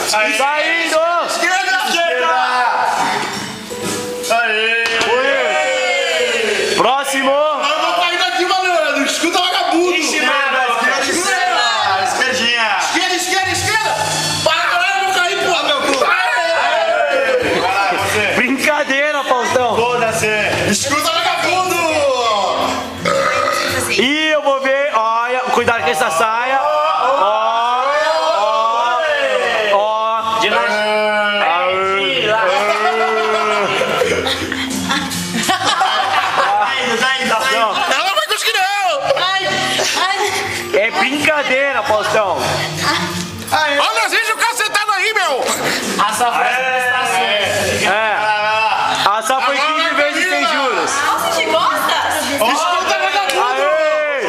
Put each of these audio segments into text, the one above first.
Saindo! Esquerda! Aê! Próximo! Eu vou cair daqui, mano. Escuta, vagabundo! Esquerdinha! Esquerda! Para, eu vou cair, porra, meu cu! Vai lá, você! Brincadeira, Faustão! Foda-se! Escuta, vagabundo! E eu vou ver, olha, cuidado com essa saia. De longe. Ela vai conseguir, não! É brincadeira, Faustão. Olha, gente, o cacetado aí, meu! Essa foi a É. A só foi 15 vezes sem juros. Nossa, de costas? Escuta, vagabundo! Aê!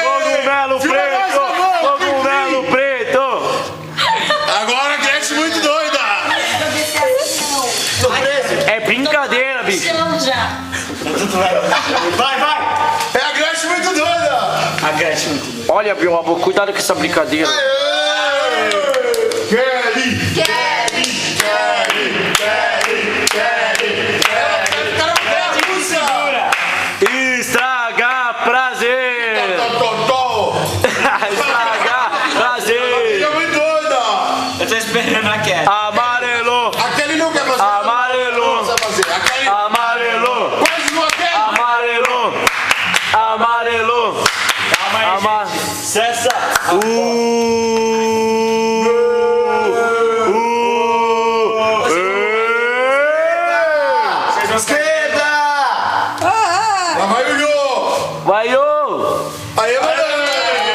Cogumelo preto! Cogumelo preto! Agora a Gretchen muito doida! É brincadeira, bicho. Já. Vai! É a Gretchen muito doida! Olha, meu amor, cuidado com essa brincadeira. Kelly! Estragar prazer! Estragar prazer! É muito doida! Eu tô esperando a queda. Amarelo! Aquele não quer fazer. Amarelo! Não precisa fazer. Aquele. Amarelo! Quase não quer. Amarelo! Amarelo! Ama... Cessa. Esquerda! Lá vai o Jô! Vai, ô! Aí, mano!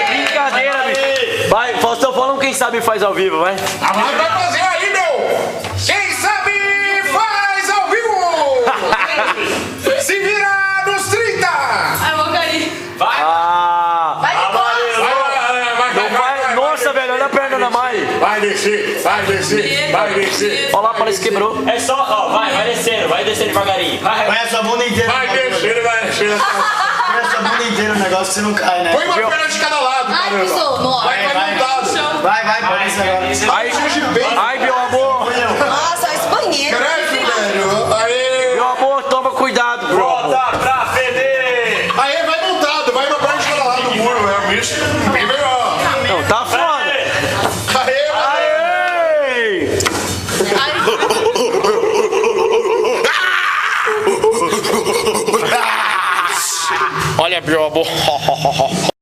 Brincadeira, bicho! Vai, Faustão, falando quem sabe faz ao vivo, vai! Vai fazer aí, meu! Quem sabe faz ao vivo! Se vira nos 30! Ai, vou cair. Ah! Vai de costas. Não vai... Nossa, velho, olha a perna da Mari! Vai descer! Olha lá, parece que quebrou! É só, ó, vai descendo devagarinho. Vai. Essa bunda inteira. Vai descer! Essa bunda inteira o negócio que você não cai, né? Põe uma perna de cada lado, Ai, caramba! pisou. Nossa. Vai montado! Vai, pode isso agora. Ai, meu amor! Nossa, esse banheiro. Credo, velho! Aê! Meu amor, toma cuidado, bro! Volta pra feder. Aê, vai montado! Vai uma perna de cada lado do muro, é um bicho bem melhor! Não, tá foda! Aê, mano! Aê! Olha, meu amor!